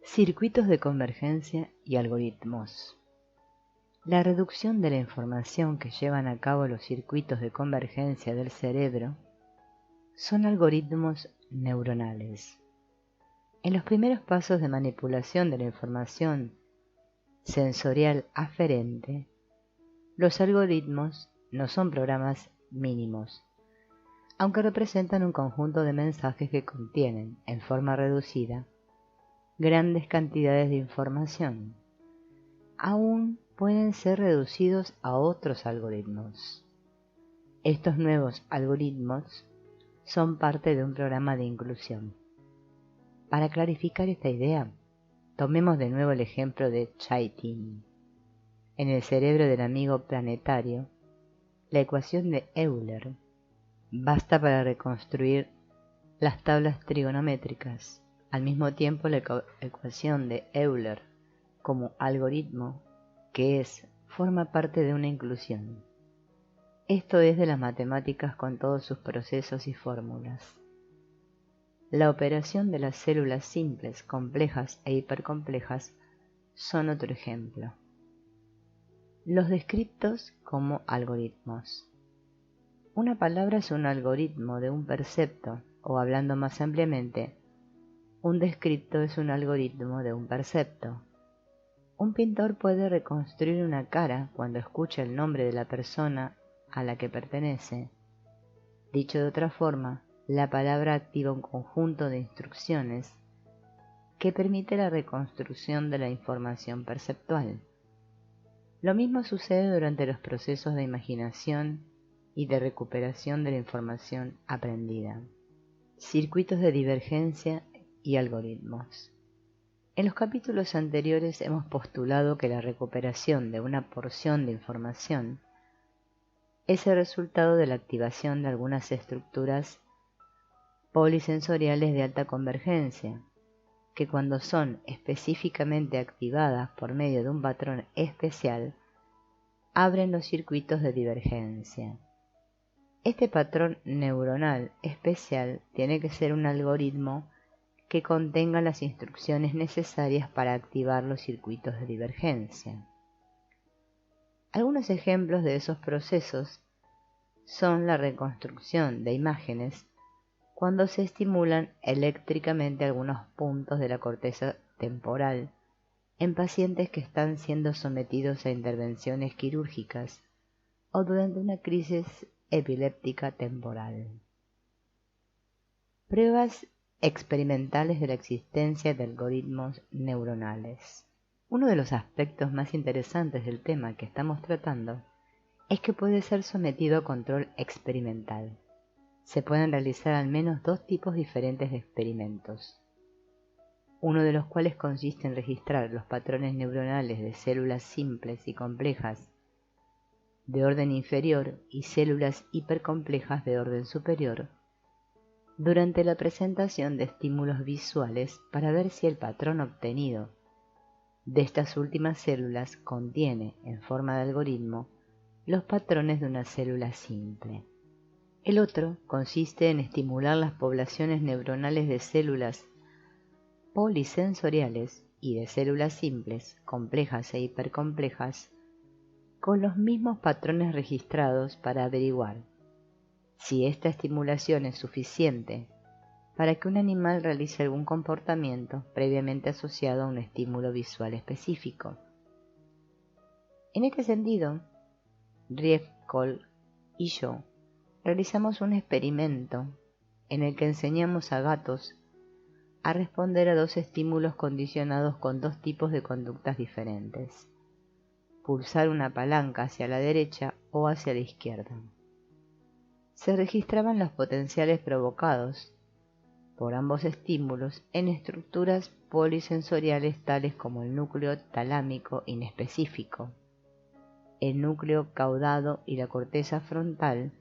Circuitos de convergencia y algoritmos. La reducción de la información que llevan a cabo los circuitos de convergencia del cerebro son algoritmos neuronales. En los primeros pasos de manipulación de la información sensorial aferente, los algoritmos no son programas mínimos, aunque representan un conjunto de mensajes que contienen, en forma reducida, grandes cantidades de información. Aún pueden ser reducidos a otros algoritmos. Estos nuevos algoritmos son parte de un programa de inclusión. Para clarificar esta idea, tomemos de nuevo el ejemplo de Chaitin. En el cerebro del amigo planetario, la ecuación de Euler basta para reconstruir las tablas trigonométricas. Al mismo tiempo, la ecuación de Euler como algoritmo, forma parte de una inclusión. Esto es de las matemáticas con todos sus procesos y fórmulas. La operación de las células simples, complejas e hipercomplejas son otro ejemplo. Los descriptos como algoritmos. Una palabra es un algoritmo de un percepto, o hablando más ampliamente, un descripto es un algoritmo de un percepto. Un pintor puede reconstruir una cara cuando escucha el nombre de la persona a la que pertenece. Dicho de otra forma, la palabra activa un conjunto de instrucciones que permite la reconstrucción de la información perceptual. Lo mismo sucede durante los procesos de imaginación y de recuperación de la información aprendida. Circuitos de divergencia y algoritmos. En los capítulos anteriores hemos postulado que la recuperación de una porción de información es el resultado de la activación de algunas estructuras polisensoriales de alta convergencia, que cuando son específicamente activadas por medio de un patrón especial, abren los circuitos de divergencia. Este patrón neuronal especial tiene que ser un algoritmo que contenga las instrucciones necesarias para activar los circuitos de divergencia. Algunos ejemplos de esos procesos son la reconstrucción de imágenes cuando se estimulan eléctricamente algunos puntos de la corteza temporal en pacientes que están siendo sometidos a intervenciones quirúrgicas o durante una crisis epiléptica temporal. Pruebas experimentales de la existencia de algoritmos neuronales. Uno de los aspectos más interesantes del tema que estamos tratando es que puede ser sometido a control experimental. Se pueden realizar al menos dos tipos diferentes de experimentos, uno de los cuales consiste en registrar los patrones neuronales de células simples y complejas de orden inferior y células hipercomplejas de orden superior durante la presentación de estímulos visuales para ver si el patrón obtenido de estas últimas células contiene, en forma de algoritmo, los patrones de una célula simple. El otro consiste en estimular las poblaciones neuronales de células polisensoriales y de células simples, complejas e hipercomplejas, con los mismos patrones registrados para averiguar si esta estimulación es suficiente para que un animal realice algún comportamiento previamente asociado a un estímulo visual específico. En este sentido, Riefkohl y yo realizamos un experimento en el que enseñamos a gatos a responder a dos estímulos condicionados con dos tipos de conductas diferentes: pulsar una palanca hacia la derecha o hacia la izquierda. Se registraban los potenciales provocados por ambos estímulos en estructuras polisensoriales tales como el núcleo talámico inespecífico, el núcleo caudado y la corteza frontal,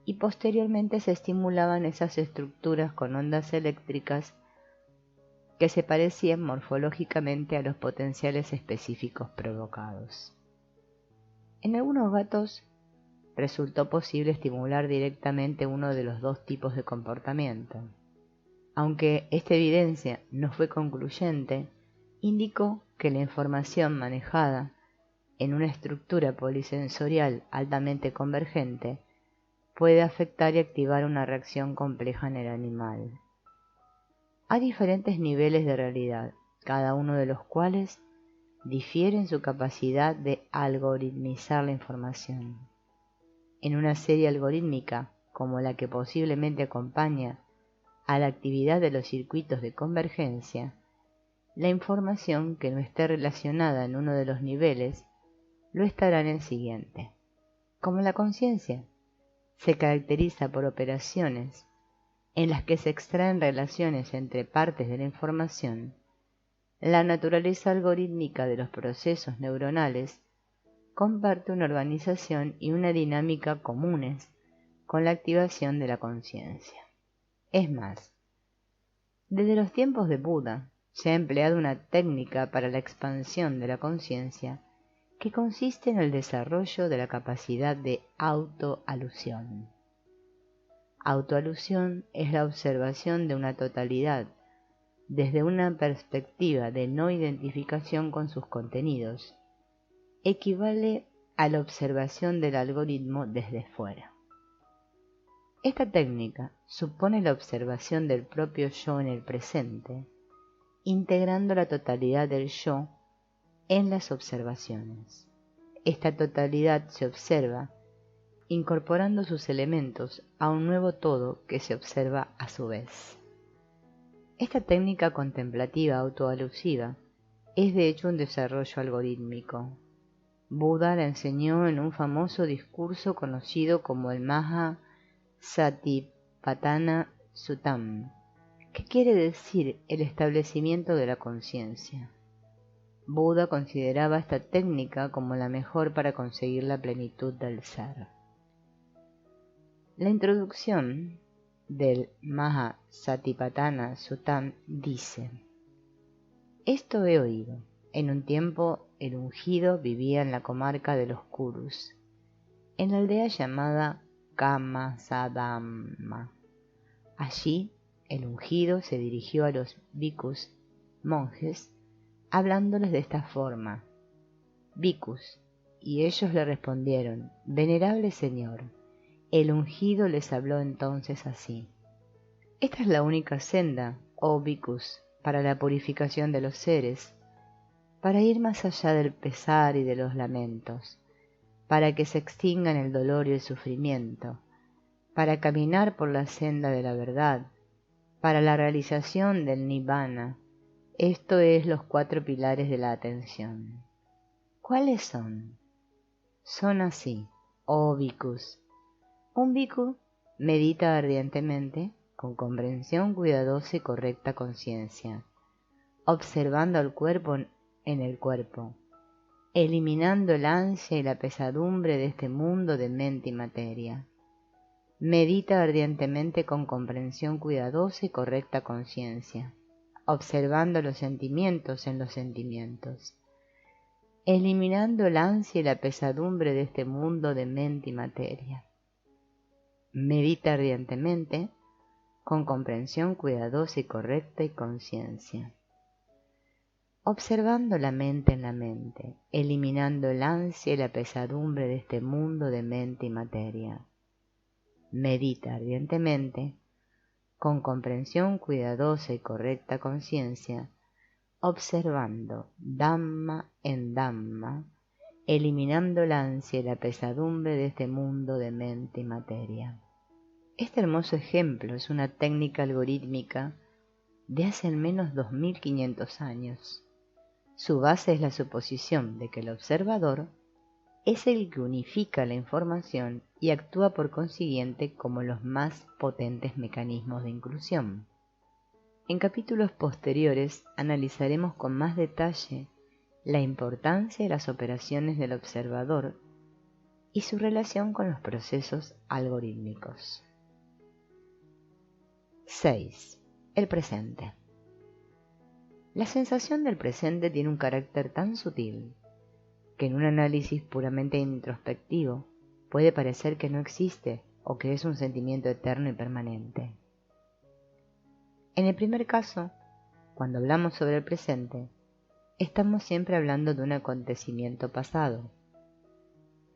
y posteriormente se estimulaban esas estructuras con ondas eléctricas que se parecían morfológicamente a los potenciales específicos provocados. En algunos gatos resultó posible estimular directamente uno de los dos tipos de comportamiento. Aunque esta evidencia no fue concluyente, indicó que la información manejada en una estructura polisensorial altamente convergente puede afectar y activar una reacción compleja en el animal. Hay diferentes niveles de realidad, cada uno de los cuales difiere en su capacidad de algoritmizar la información. En una serie algorítmica, como la que posiblemente acompaña a la actividad de los circuitos de convergencia, la información que no esté relacionada en uno de los niveles lo estará en el siguiente. Como la conciencia se caracteriza por operaciones en las que se extraen relaciones entre partes de la información, la naturaleza algorítmica de los procesos neuronales comparte una organización y una dinámica comunes con la activación de la conciencia. Es más, desde los tiempos de Buda se ha empleado una técnica para la expansión de la conciencia que consiste en el desarrollo de la capacidad de autoalusión. Autoalusión es la observación de una totalidad desde una perspectiva de no identificación con sus contenidos. Equivale a la observación del algoritmo desde fuera. Esta técnica supone la observación del propio yo en el presente, integrando la totalidad del yo en las observaciones. Esta totalidad se observa incorporando sus elementos a un nuevo todo que se observa a su vez. Esta técnica contemplativa autoalusiva es de hecho un desarrollo algorítmico. Buda la enseñó en un famoso discurso conocido como el Maha Satipatthana Suttam, que quiere decir el establecimiento de la conciencia. Buda consideraba esta técnica como la mejor para conseguir la plenitud del ser. La introducción del Maha Satipatthana Suttam dice: Esto he oído. En un tiempo el ungido vivía en la comarca de los Kurus, en la aldea llamada Kamasadhamma. Allí el ungido se dirigió a los bhikkhus, monjes, hablándoles de esta forma: Bhikkhus, y ellos le respondieron: Venerable Señor. El ungido les habló entonces así: Esta es la única senda, oh bhikkhus, para la purificación de los seres, para ir más allá del pesar y de los lamentos, para que se extingan el dolor y el sufrimiento, para caminar por la senda de la verdad, para la realización del nibbana. Esto es los 4 pilares de la atención. ¿Cuáles son? Son así, oh bhikkhus. Un bhikkhu medita ardientemente, con comprensión cuidadosa y correcta conciencia, observando al cuerpo en el cuerpo, eliminando el ansia y la pesadumbre de este mundo de mente y materia. Medita ardientemente con comprensión cuidadosa y correcta conciencia, observando los sentimientos en los sentimientos, eliminando el ansia y la pesadumbre de este mundo de mente y materia. Medita ardientemente, con comprensión cuidadosa y correcta y conciencia, observando la mente en la mente, eliminando el ansia y la pesadumbre de este mundo de mente y materia. Medita ardientemente, con comprensión cuidadosa y correcta conciencia, observando Dhamma en Dhamma, eliminando el ansia y la pesadumbre de este mundo de mente y materia. Este hermoso ejemplo es una técnica algorítmica de hace al menos 2500 años. Su base es la suposición de que el observador es el que unifica la información y actúa por consiguiente como los más potentes mecanismos de inclusión. En capítulos posteriores analizaremos con más detalle la importancia de las operaciones del observador y su relación con los procesos algorítmicos. 6. El presente. La sensación del presente tiene un carácter tan sutil que en un análisis puramente introspectivo puede parecer que no existe o que es un sentimiento eterno y permanente. En el primer caso, cuando hablamos sobre el presente, estamos siempre hablando de un acontecimiento pasado.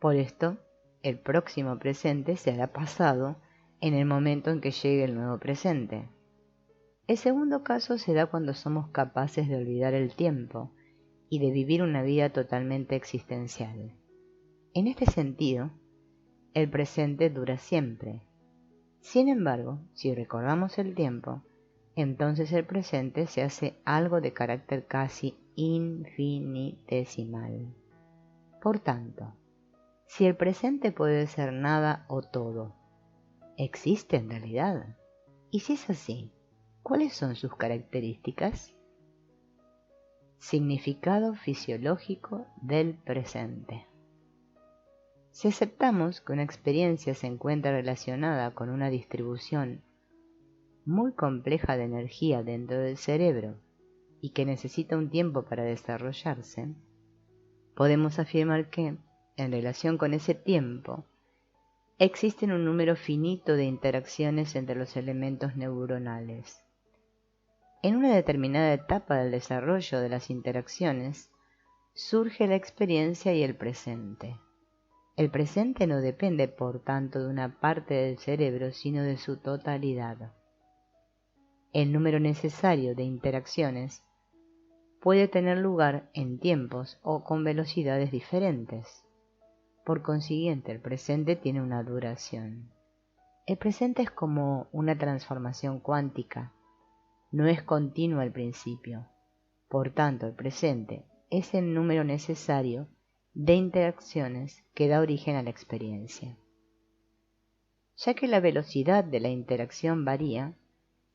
Por esto, el próximo presente se hará pasado en el momento en que llegue el nuevo presente. El segundo caso se da cuando somos capaces de olvidar el tiempo y de vivir una vida totalmente existencial. En este sentido, el presente dura siempre. Sin embargo, si recordamos el tiempo, entonces el presente se hace algo de carácter casi infinitesimal. Por tanto, si el presente puede ser nada o todo, ¿existe en realidad? Y si es así, ¿cuáles son sus características? Significado fisiológico del presente. Si aceptamos que una experiencia se encuentra relacionada con una distribución muy compleja de energía dentro del cerebro y que necesita un tiempo para desarrollarse, podemos afirmar que, en relación con ese tiempo, existen un número finito de interacciones entre los elementos neuronales. En una determinada etapa del desarrollo de las interacciones, surge la experiencia y el presente. El presente no depende, por tanto, de una parte del cerebro, sino de su totalidad. El número necesario de interacciones puede tener lugar en tiempos o con velocidades diferentes. Por consiguiente, el presente tiene una duración. El presente es como una transformación cuántica, no es continuo al principio. Por tanto, el presente es el número necesario de interacciones que da origen a la experiencia. Ya que la velocidad de la interacción varía,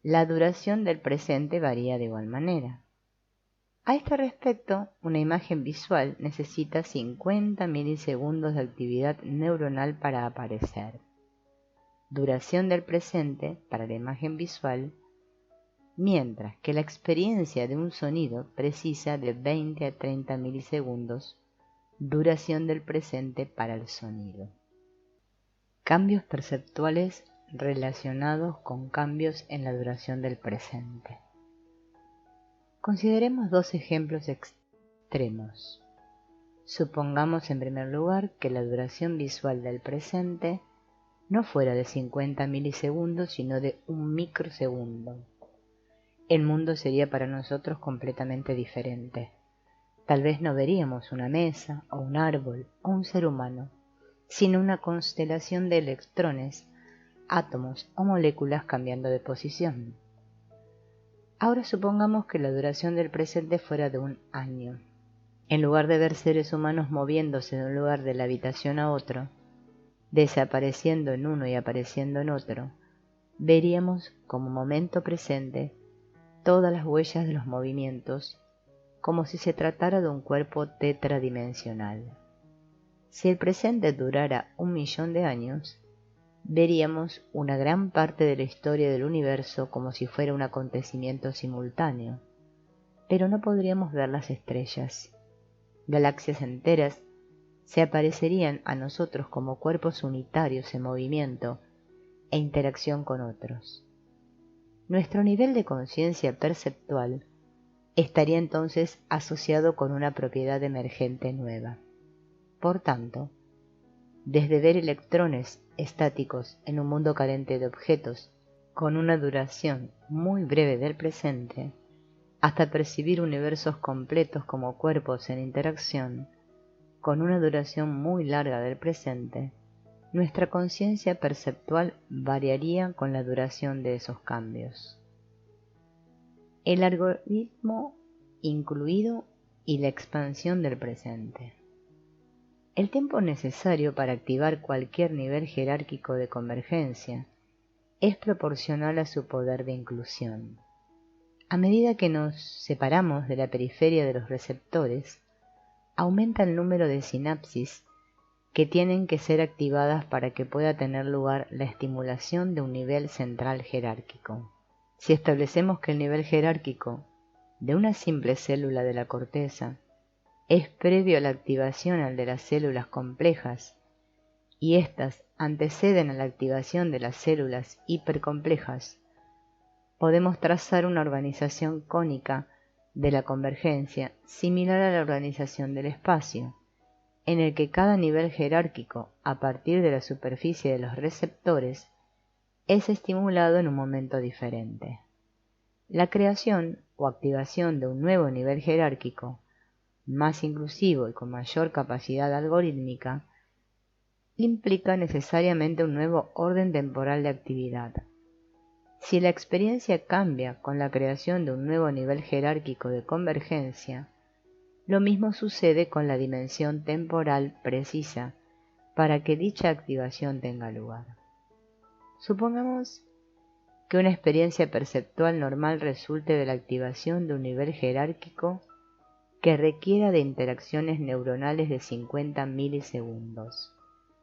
la duración del presente varía de igual manera. A este respecto, una imagen visual necesita 50 milisegundos de actividad neuronal para aparecer. Duración del presente para la imagen visual, mientras que la experiencia de un sonido precisa de 20 a 30 milisegundos, duración del presente para el sonido. Cambios perceptuales relacionados con cambios en la duración del presente. Consideremos dos ejemplos extremos. Supongamos en primer lugar que la duración visual del presente no fuera de 50 milisegundos, sino de 1 microsegundo. El mundo sería para nosotros completamente diferente. Tal vez no veríamos una mesa, o un árbol, o un ser humano, sino una constelación de electrones, átomos o moléculas cambiando de posición. Ahora supongamos que la duración del presente fuera de 1 año. En lugar de ver seres humanos moviéndose de un lugar de la habitación a otro, desapareciendo en uno y apareciendo en otro, veríamos como momento presente todas las huellas de los movimientos, como si se tratara de un cuerpo tetradimensional. Si el presente durara 1.000.000 de años, veríamos una gran parte de la historia del universo como si fuera un acontecimiento simultáneo, pero no podríamos ver las estrellas. Galaxias enteras se aparecerían a nosotros como cuerpos unitarios en movimiento e interacción con otros. Nuestro nivel de conciencia perceptual estaría entonces asociado con una propiedad emergente nueva. Por tanto, desde ver electrones estáticos en un mundo carente de objetos con una duración muy breve del presente, hasta percibir universos completos como cuerpos en interacción con una duración muy larga del presente, nuestra conciencia perceptual variaría con la duración de esos cambios. El algoritmo incluido y la expansión del presente. El tiempo necesario para activar cualquier nivel jerárquico de convergencia es proporcional a su poder de inclusión. A medida que nos separamos de la periferia de los receptores, aumenta el número de sinapsis que tienen que ser activadas para que pueda tener lugar la estimulación de un nivel central jerárquico. Si establecemos que el nivel jerárquico de una simple célula de la corteza es previo a la activación al de las células complejas, y éstas anteceden a la activación de las células hipercomplejas, podemos trazar una organización cónica de la convergencia similar a la organización del espacio, en el que cada nivel jerárquico, a partir de la superficie de los receptores, es estimulado en un momento diferente. La creación o activación de un nuevo nivel jerárquico, más inclusivo y con mayor capacidad algorítmica, implica necesariamente un nuevo orden temporal de actividad. Si la experiencia cambia con la creación de un nuevo nivel jerárquico de convergencia, lo mismo sucede con la dimensión temporal precisa para que dicha activación tenga lugar. Supongamos que una experiencia perceptual normal resulte de la activación de un nivel jerárquico que requiera de interacciones neuronales de 50 milisegundos.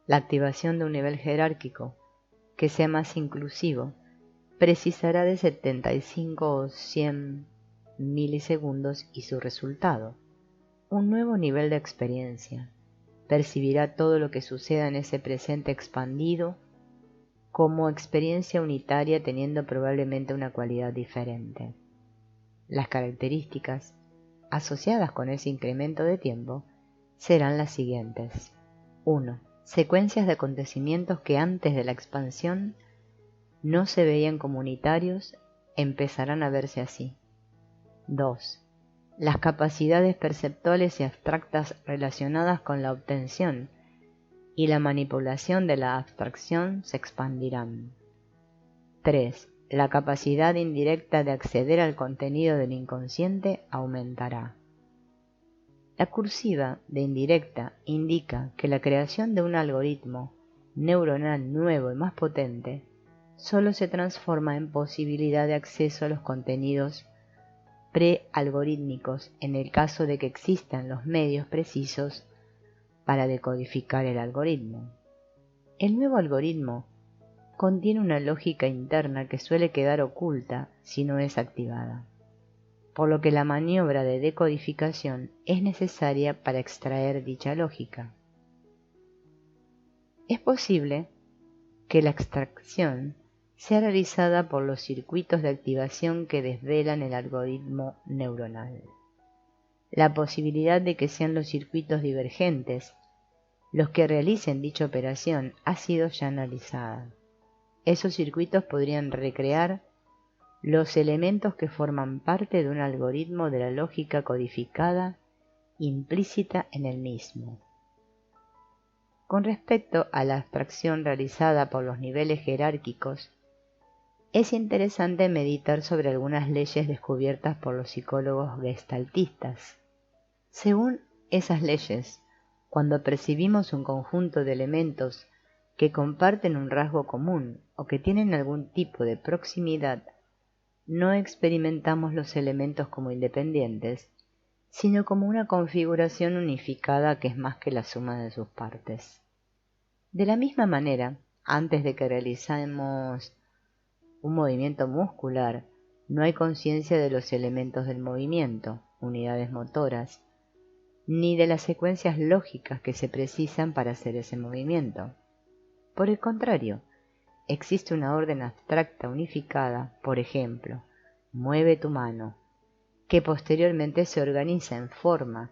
La activación de un nivel jerárquico que sea más inclusivo precisará de 75 o 100 milisegundos y su resultado, un nuevo nivel de experiencia, percibirá todo lo que suceda en ese presente expandido como experiencia unitaria teniendo probablemente una cualidad diferente. Las características asociadas con ese incremento de tiempo serán las siguientes. 1. Secuencias de acontecimientos que antes de la expansión no se veían como unitarios, empezarán a verse así. 2. Las capacidades perceptuales y abstractas relacionadas con la obtención y la manipulación de la abstracción se expandirán. 3. La capacidad indirecta de acceder al contenido del inconsciente aumentará. La cursiva de indirecta indica que la creación de un algoritmo neuronal nuevo y más potente solo se transforma en posibilidad de acceso a los contenidos prealgorítmicos en el caso de que existan los medios precisos para decodificar el algoritmo. El nuevo algoritmo contiene una lógica interna que suele quedar oculta si no es activada, por lo que la maniobra de decodificación es necesaria para extraer dicha lógica. Es posible que la extracción sea realizada por los circuitos de activación que desvelan el algoritmo neuronal. La posibilidad de que sean los circuitos divergentes los que realicen dicha operación ha sido ya analizada. Esos circuitos podrían recrear los elementos que forman parte de un algoritmo de la lógica codificada implícita en el mismo. Con respecto a la abstracción realizada por los niveles jerárquicos, es interesante meditar sobre algunas leyes descubiertas por los psicólogos gestaltistas. Según esas leyes, cuando percibimos un conjunto de elementos que comparten un rasgo común o que tienen algún tipo de proximidad, no experimentamos los elementos como independientes, sino como una configuración unificada que es más que la suma de sus partes. De la misma manera, antes de que realicemos un movimiento muscular, no hay conciencia de los elementos del movimiento, unidades motoras, ni de las secuencias lógicas que se precisan para hacer ese movimiento. Por el contrario, existe una orden abstracta unificada, por ejemplo, mueve tu mano, que posteriormente se organiza en forma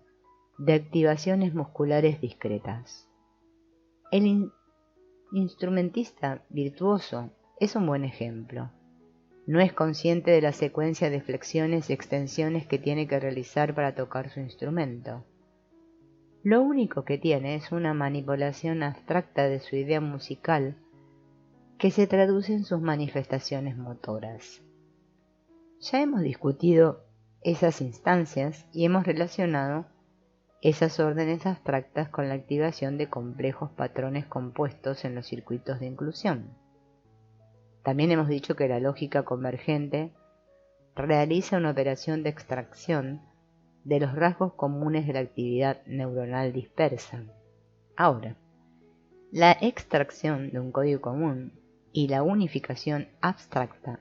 de activaciones musculares discretas. El instrumentista virtuoso es un buen ejemplo. No es consciente de la secuencia de flexiones y extensiones que tiene que realizar para tocar su instrumento. Lo único que tiene es una manipulación abstracta de su idea musical que se traduce en sus manifestaciones motoras. Ya hemos discutido esas instancias y hemos relacionado esas órdenes abstractas con la activación de complejos patrones compuestos en los circuitos de inclusión. También hemos dicho que la lógica convergente realiza una operación de extracción de los rasgos comunes de la actividad neuronal dispersa. Ahora, la extracción de un código común y la unificación abstracta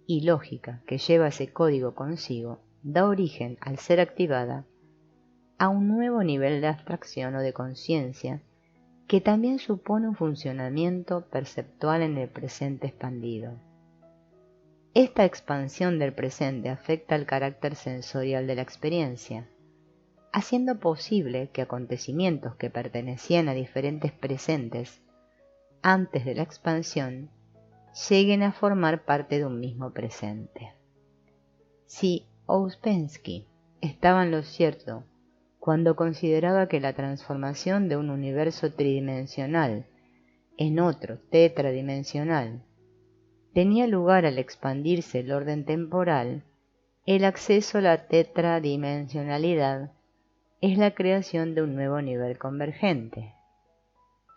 y lógica que lleva ese código consigo da origen, al ser activada, a un nuevo nivel de abstracción o de conciencia que también supone un funcionamiento perceptual en el presente expandido. Esta expansión del presente afecta el carácter sensorial de la experiencia, haciendo posible que acontecimientos que pertenecían a diferentes presentes antes de la expansión lleguen a formar parte de un mismo presente. Si Ouspensky estaba en lo cierto cuando consideraba que la transformación de un universo tridimensional en otro tetradimensional tenía lugar al expandirse el orden temporal, el acceso a la tetradimensionalidad es la creación de un nuevo nivel convergente.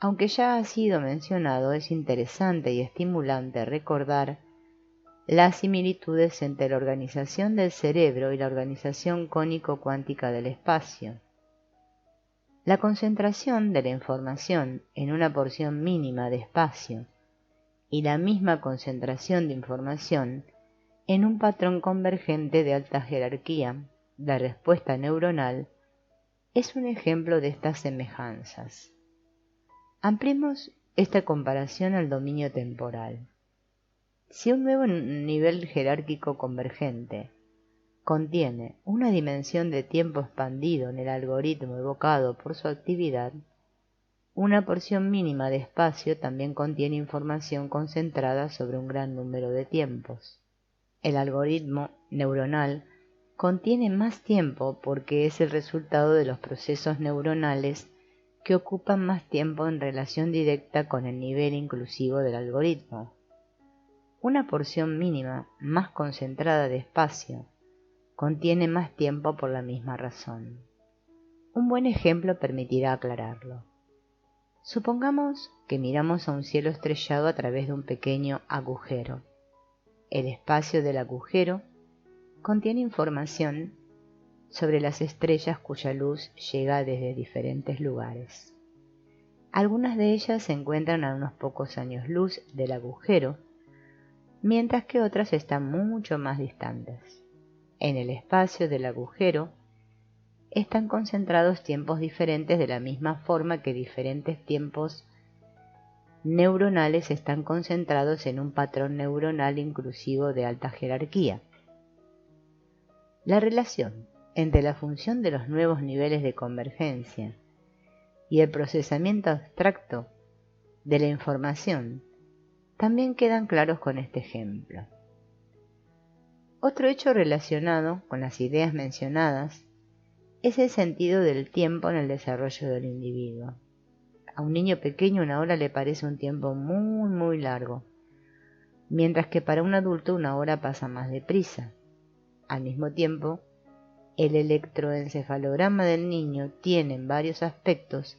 Aunque ya ha sido mencionado, es interesante y estimulante recordar las similitudes entre la organización del cerebro y la organización cónico-cuántica del espacio. La concentración de la información en una porción mínima de espacio y la misma concentración de información en un patrón convergente de alta jerarquía, la respuesta neuronal, es un ejemplo de estas semejanzas. Ampliemos esta comparación al dominio temporal. Si un nuevo nivel jerárquico convergente contiene una dimensión de tiempo expandido en el algoritmo evocado por su actividad, una porción mínima de espacio también contiene información concentrada sobre un gran número de tiempos. El algoritmo neuronal contiene más tiempo porque es el resultado de los procesos neuronales que ocupan más tiempo en relación directa con el nivel inclusivo del algoritmo. Una porción mínima más concentrada de espacio contiene más tiempo por la misma razón. Un buen ejemplo permitirá aclararlo. Supongamos que miramos a un cielo estrellado a través de un pequeño agujero. El espacio del agujero contiene información sobre las estrellas cuya luz llega desde diferentes lugares. Algunas de ellas se encuentran a unos pocos años luz del agujero, mientras que otras están mucho más distantes. En el espacio del agujero están concentrados tiempos diferentes de la misma forma que diferentes tiempos neuronales están concentrados en un patrón neuronal inclusivo de alta jerarquía. La relación entre la función de los nuevos niveles de convergencia y el procesamiento abstracto de la información también quedan claros con este ejemplo. Otro hecho relacionado con las ideas mencionadas es el sentido del tiempo en el desarrollo del individuo. A un niño pequeño 1 hora le parece un tiempo muy largo, mientras que para un adulto 1 hora pasa más deprisa. Al mismo tiempo, el electroencefalograma del niño tiene en varios aspectos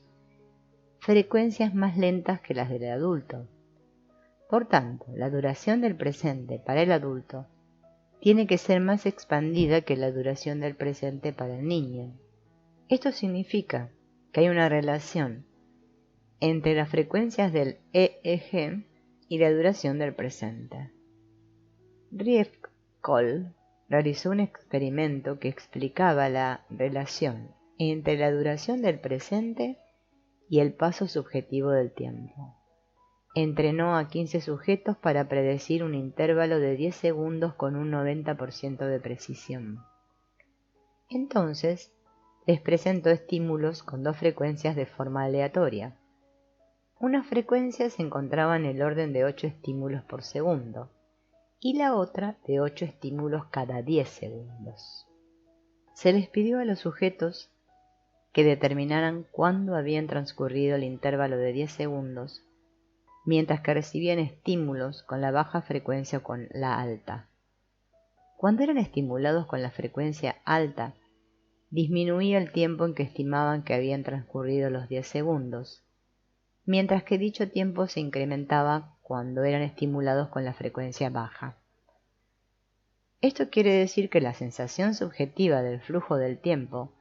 frecuencias más lentas que las del adulto. Por tanto, la duración del presente para el adulto tiene que ser más expandida que la duración del presente para el niño. Esto significa que hay una relación entre las frecuencias del EEG y la duración del presente. Riefkohl realizó un experimento que explicaba la relación entre la duración del presente y el paso subjetivo del tiempo. Entrenó a 15 sujetos para predecir un intervalo de 10 segundos con un 90% de precisión. Entonces, les presentó estímulos con 2 frecuencias de forma aleatoria. Una frecuencia se encontraba en el orden de 8 estímulos por segundo y la otra de 8 estímulos cada 10 segundos. Se les pidió a los sujetos que determinaran cuándo habían transcurrido el intervalo de 10 segundos, mientras que recibían estímulos con la baja frecuencia o con la alta. Cuando eran estimulados con la frecuencia alta, disminuía el tiempo en que estimaban que habían transcurrido los 10 segundos, mientras que dicho tiempo se incrementaba cuando eran estimulados con la frecuencia baja. Esto quiere decir que la sensación subjetiva del flujo del tiempo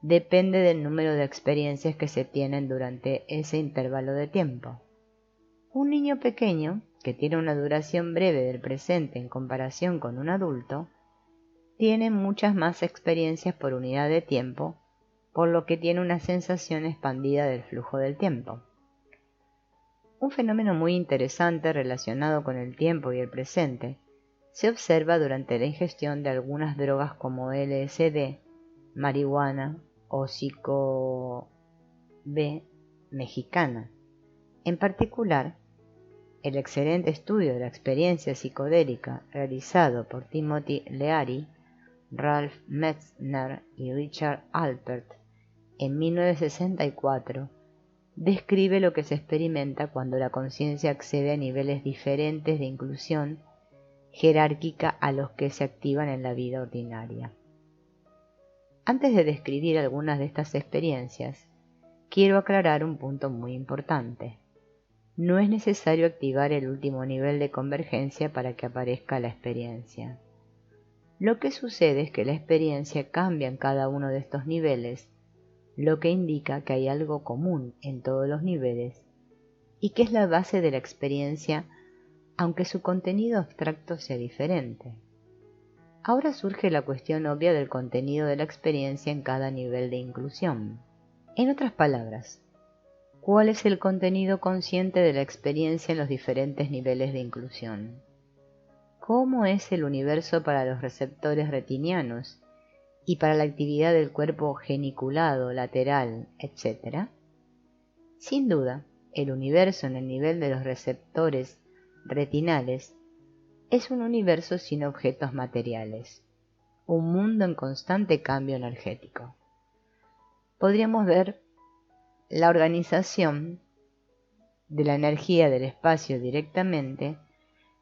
depende del número de experiencias que se tienen durante ese intervalo de tiempo. Un niño pequeño, que tiene una duración breve del presente en comparación con un adulto, tiene muchas más experiencias por unidad de tiempo, por lo que tiene una sensación expandida del flujo del tiempo. Un fenómeno muy interesante relacionado con el tiempo y el presente se observa durante la ingestión de algunas drogas como LSD, marihuana o psico-B mexicana. En particular, el excelente estudio de la experiencia psicodélica realizado por Timothy Leary, Ralph Metzner y Richard Alpert en 1964 describe lo que se experimenta cuando la conciencia accede a niveles diferentes de inclusión jerárquica a los que se activan en la vida ordinaria. Antes de describir algunas de estas experiencias, quiero aclarar un punto muy importante. No es necesario activar el último nivel de convergencia para que aparezca la experiencia. Lo que sucede es que la experiencia cambia en cada uno de estos niveles, lo que indica que hay algo común en todos los niveles y que es la base de la experiencia, aunque su contenido abstracto sea diferente. Ahora surge la cuestión obvia del contenido de la experiencia en cada nivel de inclusión. En otras palabras, ¿cuál es el contenido consciente de la experiencia en los diferentes niveles de inclusión? ¿Cómo es el universo para los receptores retinianos y para la actividad del cuerpo geniculado, lateral, etc.? Sin duda, el universo en el nivel de los receptores retinales es un universo sin objetos materiales, un mundo en constante cambio energético. Podríamos ver la organización de la energía del espacio directamente,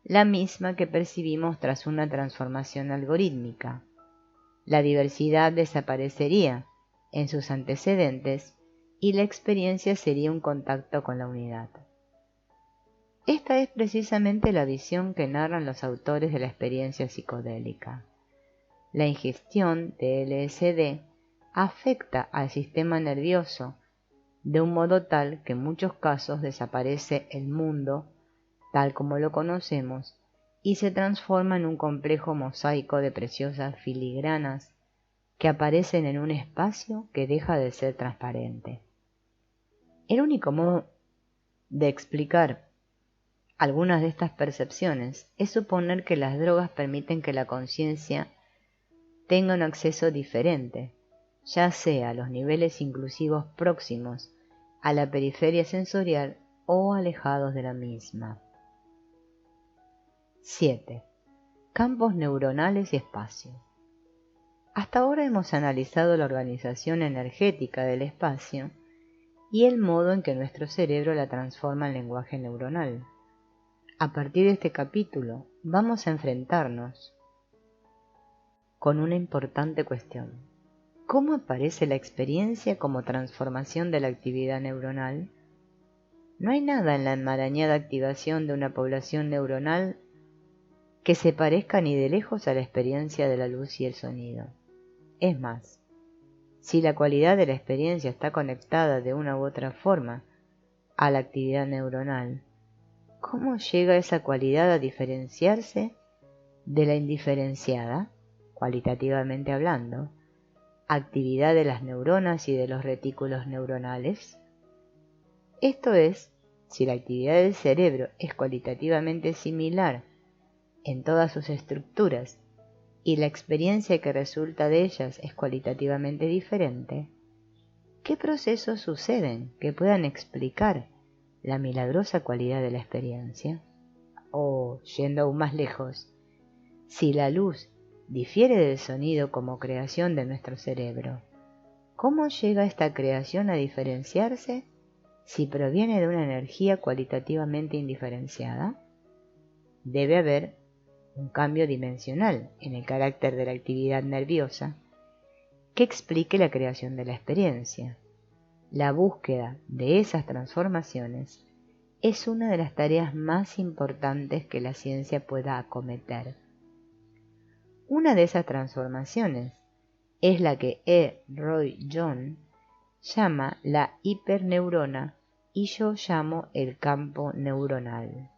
la misma que percibimos tras una transformación algorítmica. La diversidad desaparecería en sus antecedentes y la experiencia sería un contacto con la unidad. Esta es precisamente la visión que narran los autores de la experiencia psicodélica. La ingestión de LSD afecta al sistema nervioso de un modo tal que en muchos casos desaparece el mundo tal como lo conocemos y se transforma en un complejo mosaico de preciosas filigranas que aparecen en un espacio que deja de ser transparente. El único modo de explicar algunas de estas percepciones es suponer que las drogas permiten que la conciencia tenga un acceso diferente, ya sea a los niveles inclusivos próximos a la periferia sensorial o alejados de la misma. 7. Campos neuronales y espacio. Hasta ahora hemos analizado la organización energética del espacio y el modo en que nuestro cerebro la transforma en lenguaje neuronal. A partir de este capítulo vamos a enfrentarnos con una importante cuestión. ¿Cómo aparece la experiencia como transformación de la actividad neuronal? No hay nada en la enmarañada activación de una población neuronal que se parezca ni de lejos a la experiencia de la luz y el sonido. Es más, si la cualidad de la experiencia está conectada de una u otra forma a la actividad neuronal, ¿cómo llega esa cualidad a diferenciarse de la indiferenciada, cualitativamente hablando, actividad de las neuronas y de los retículos neuronales? Esto es, si la actividad del cerebro es cualitativamente similar en todas sus estructuras y la experiencia que resulta de ellas es cualitativamente diferente, ¿qué procesos suceden que puedan explicar la milagrosa cualidad de la experiencia? O, yendo aún más lejos, si la luz difiere del sonido como creación de nuestro cerebro, ¿cómo llega esta creación a diferenciarse si proviene de una energía cualitativamente indiferenciada? Debe haber un cambio dimensional en el carácter de la actividad nerviosa que explique la creación de la experiencia. La búsqueda de esas transformaciones es una de las tareas más importantes que la ciencia pueda acometer. Una de esas transformaciones es la que E. Roy John llama la hiperneurona y yo llamo el campo neuronal.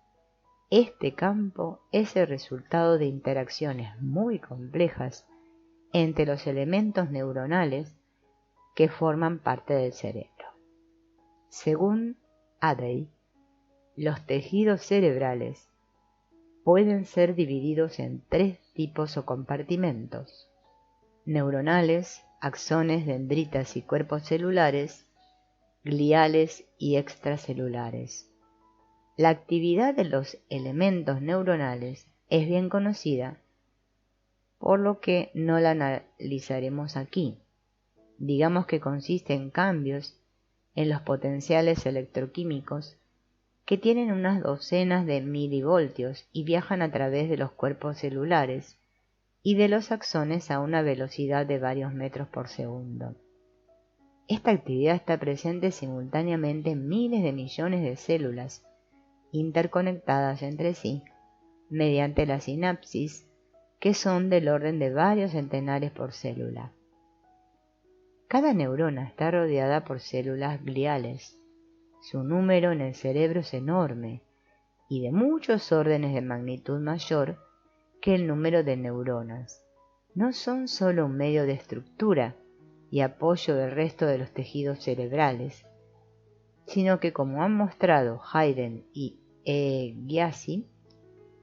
Este campo es el resultado de interacciones muy complejas entre los elementos neuronales que forman parte del cerebro. Según Adey, los tejidos cerebrales pueden ser divididos en 3 tipos o compartimentos: neuronales, axones, dendritas y cuerpos celulares, gliales y extracelulares. La actividad de los elementos neuronales es bien conocida, por lo que no la analizaremos aquí. Digamos que consiste en cambios en los potenciales electroquímicos que tienen unas docenas de milivoltios y viajan a través de los cuerpos celulares y de los axones a una velocidad de varios metros por segundo. Esta actividad está presente simultáneamente en miles de millones de células interconectadas entre sí mediante la sinapsis, que son del orden de varios centenares por célula. Cada neurona está rodeada por células gliales. Su número en el cerebro es enorme y de muchos órdenes de magnitud mayor que el número de neuronas. No son solo un medio de estructura y apoyo del resto de los tejidos cerebrales, sino que, como han mostrado Hayden y Gyasi,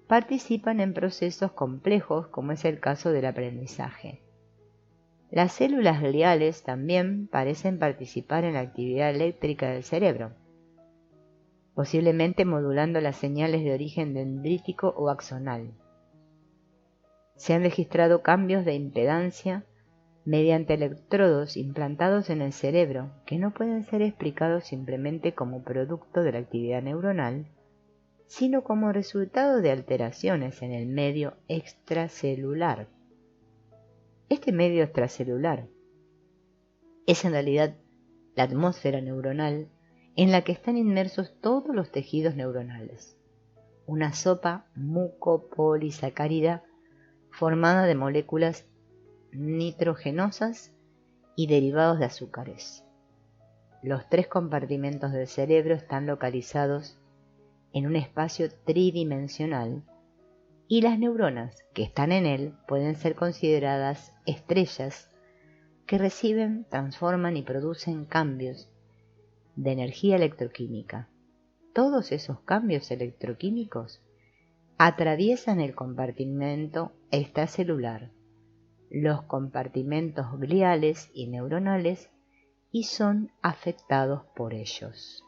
participan en procesos complejos como es el caso del aprendizaje. Las células gliales también parecen participar en la actividad eléctrica del cerebro, posiblemente modulando las señales de origen dendrítico o axonal. Se han registrado cambios de impedancia mediante electrodos implantados en el cerebro que no pueden ser explicados simplemente como producto de la actividad neuronal, sino como resultado de alteraciones en el medio extracelular. Este medio extracelular es en realidad la atmósfera neuronal en la que están inmersos todos los tejidos neuronales, una sopa mucopolisacárida formada de moléculas nitrogenosas y derivados de azúcares. Los 3 compartimentos del cerebro están localizados en un espacio tridimensional y las neuronas que están en él pueden ser consideradas estrellas que reciben, transforman y producen cambios de energía electroquímica. Todos esos cambios electroquímicos atraviesan el compartimento extracelular, los compartimentos gliales y neuronales, y son afectados por ellos.